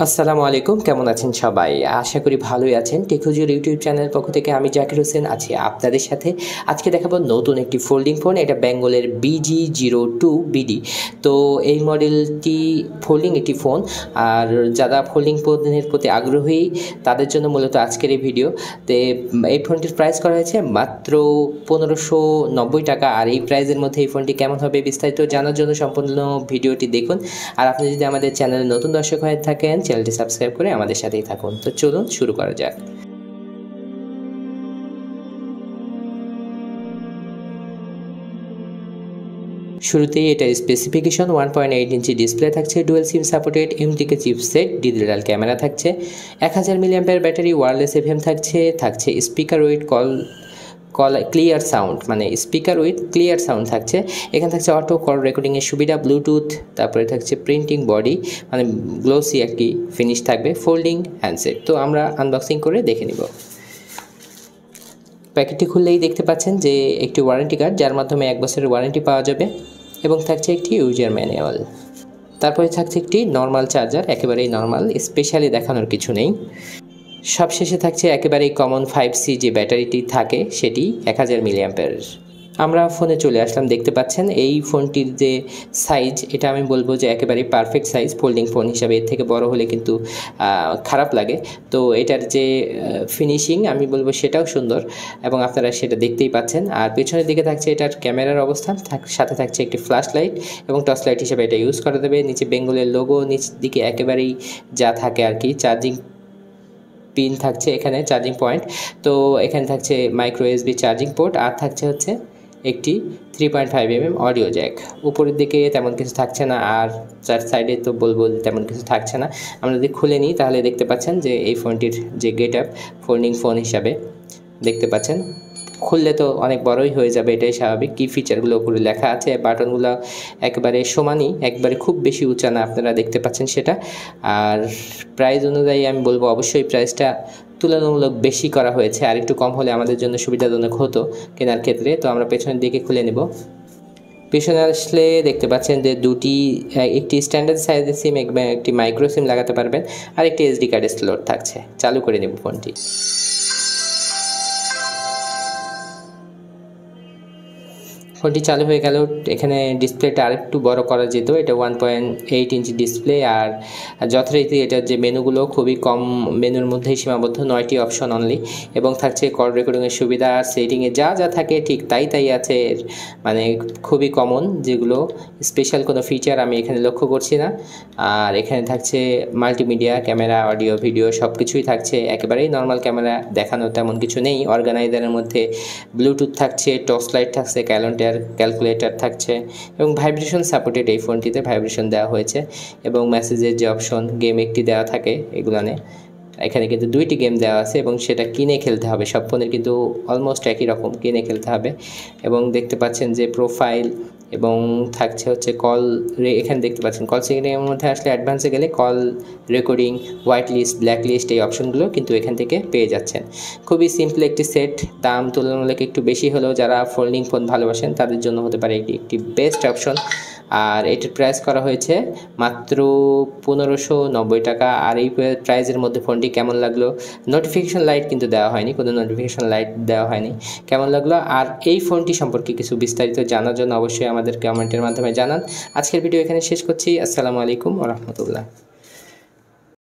আসসালামু আলাইকুম, কেমন আছেন সবাই? আশা করি ভালোই আছেন। টেকহুজুর ইউটিউব চ্যানেলের পক্ষ থেকে আমি জাকির হোসেন আছি আপনাদের সাথে। আজকে দেখাবো নতুন একটি ফোল্ডিং ফোন। এটা বেঙ্গলের BG02BD। তো এই মডেলটি ফোল্ডিং একটি ফোন। আর যারা ফোল্ডিং ফোনের প্রতি আগ্রহী তাদের জন্য মূলত আজকের এই ভিডিও। তো এই ফোনটির প্রাইস করা হয়েছে মাত্র 1590 টাকা। আর এই প্রাইসের মধ্যে এই ফোনটি কেমন হবে বিস্তারিত জানার জন্য সম্পূর্ণ ভিডিওটি দেখুন। আর আপনি যদি আমাদের চ্যানেলে নতুন দর্শক হয়ে থাকেন, চ্যানেলটি সাবস্ক্রাইব করে আমাদের সাথেই থাকুন। তো চলুন শুরু করা যাক। শুরুতেই এটা স্পেসিফিকেশন 1.8 ইঞ্চি ডিসপ্লে থাকছে, dual SIM supported, MTK chipset, digital camera থাকছে, 1000 mAh ব্যাটারি, ওয়্যারলেস FM থাকছে স্পিকার উইথ ক্লিয়ার সাউন্ড, মানে স্পিকার উইথ ক্লিয়ার সাউন্ড থাকছে। এখানে থাকছে অটো কল রেকর্ডিংয়ের সুবিধা, ব্লুটুথ, তারপরে থাকছে প্রিন্টিং বডি, মানে গ্লোসি একটি ফিনিশ থাকবে, ফোল্ডিং হ্যান্ডসেট। তো আমরা আনবক্সিং করে দেখে নিব। প্যাকেটটি খুললেই দেখতে পাচ্ছেন যে একটি ওয়ারেন্টি কার্ড, যার মাধ্যমে 1 বছরের ওয়ারেন্টি পাওয়া যাবে, এবং থাকছে একটি ইউজার ম্যানুয়াল। তারপরে থাকছে একটি নর্মাল চার্জার, একেবারেই নর্মাল, স্পেশালি দেখানোর কিছু নেই। সবশেষে থাকছে একেবারেই কমন 5C যে ব্যাটারিটি থাকে সেটি 1000 mAh। আমরা ফোনে চলে আসলাম, দেখতে পাচ্ছেন এই ফোনটির যে সাইজ, এটা আমি বলবো যে একেবারেই পারফেক্ট সাইজ ফোল্ডিং ফোন হিসাবে। এর থেকে বড় হলে কিন্তু খারাপ লাগে। তো এটার যে ফিনিশিং আমি বলবো সেটাও সুন্দর, এবং আপনারা সেটা দেখতেই পাচ্ছেন। আর পেছনের দিকে থাকছে এটার ক্যামেরার অবস্থান, সাথে থাকছে একটি ফ্ল্যাশ লাইট এবং টর্চ লাইট হিসেবে এটা ইউজ করা দেবে। নিচে বেঙ্গলের লোগো, নিচ দিকে একেবারেই যা থাকে আর কি, চার্জিং পিন থাকছে, এখানে চার্জিং পয়েন্ট। তো এখানে থাকছে মাইক্রো USB চার্জিং পোর্ট, আর থাকছে হচ্ছে একটি 3.5mm অডিও জ্যাক। উপরের দিকে তেমন কিছু থাকছে না, আর চার সাইডে তো বলবো তেমন কিছু থাকছে না। আমরা যদি খুলে নিই তাহলে দেখতে পাচ্ছেন যে এই ফোনটির যে গেট আপ ফোল্ডিং ফোন হিসাবে দেখতে পাচ্ছেন। খুললে তো অনেক বড়ই হয়ে যাবে, এটাই স্বাভাবিক। কি ফিচারগুলো উপরে লেখা আছে, বাটনগুলো একেবারে সমানই, একবারে খুব বেশি উঁচা না, আপনারা দেখতে পাচ্ছেন সেটা। আর প্রাইস অনুযায়ী আমি বলবো অবশ্যই প্রাইসটা তুলনামূলক বেশি করা হয়েছে, আর একটু কম হলে আমাদের জন্য সুবিধাজনক হতো কেনার ক্ষেত্রে। তো আমরা পেছনের দিকে খুলে নেব। পেছনে আসলে দেখতে পাচ্ছেন যে একটি স্ট্যান্ডার্ড সাইজের সিম, একটি মাইক্রো সিম লাগাতে পারবেন, আর একটি SD কার্ডের স্লট থাকছে। চালু করে নেব ফোনটি। ফোনটি চালু হয়ে গেল। এখানে ডিসপ্লেটা আরেকটু বড় করা যেত, এটা 1.8 ইঞ্চি ডিসপ্লে। আর যথারীতি এটার যে মেনুগুলো খুবই কম মেনুর মধ্যেই সীমাবদ্ধ, 9টি অপশন অনলি, এবং থাকছে কল রেকর্ডিংয়ের সুবিধা। আর সেটিংয়ে যা যা থাকে ঠিক তাই আছে, মানে খুবই কমন, যেগুলো স্পেশাল কোনো ফিচার আমি এখানে লক্ষ্য করছি না। আর এখানে থাকছে মাল্টিমিডিয়া, ক্যামেরা, অডিও, ভিডিও সব কিছুই থাকছে। একেবারেই নর্মাল ক্যামেরা, দেখানোর তেমন কিছু নেই। অর্গানাইজারের মধ্যে ব্লুটুথ থাকছে, টর্চ লাইট থাকছে, ক্যালকুলেটর থাকছে, এবং ভাইব্রেশন সাপোর্টেড এই ফোনটিতে ভাইব্রেশন দেওয়া হয়েছে, এবং মেসেজের যে অপশন, গেম একটি দেওয়া থাকে এগুলানে। এখানে কিন্তু 2টি গেম দেওয়া আছে, এবং সেটা কিনে খেলতে হবে। সব ফোনের কিন্তু অলমোস্ট একই রকম, কিনে খেলতে হবে। এবং দেখতে পাচ্ছেন যে প্রোফাইল, এবং থাকছে হচ্ছে এখানে দেখতে পাচ্ছেন কল সেটিংয়ের মধ্যে আসলে অ্যাডভান্সে গেলে call recording, white list, black list, এই অপশনগুলো কিন্তু এখান থেকে পেয়ে যাচ্ছেন। খুবই সিম্পল একটি সেট, দাম তুলনামূলক একটু বেশি হলেও যারা ফোল্ডিং ফোন ভালোবাসেন তাদের জন্য হতে পারে একটি বেস্ট অপশন। আর এটার প্রাইস করা হয়েছে মাত্র 1590 টাকা। আর এই প্রাইসের মধ্যে ফোনটি কেমন লাগলো, নোটিফিকেশন লাইট কিন্তু দেওয়া হয়নি, কোনো নোটিফিকেশন লাইট দেওয়া হয়নি, কেমন লাগলো আর এই ফোনটি সম্পর্কে কিছু বিস্তারিত জানার জন্য অবশ্যই আমাদের কমেন্টের মাধ্যমে জানান। আজকের ভিডিও এখানে শেষ করছি। আসসালামু আলাইকুম ওয়া রাহমাতুল্লাহ।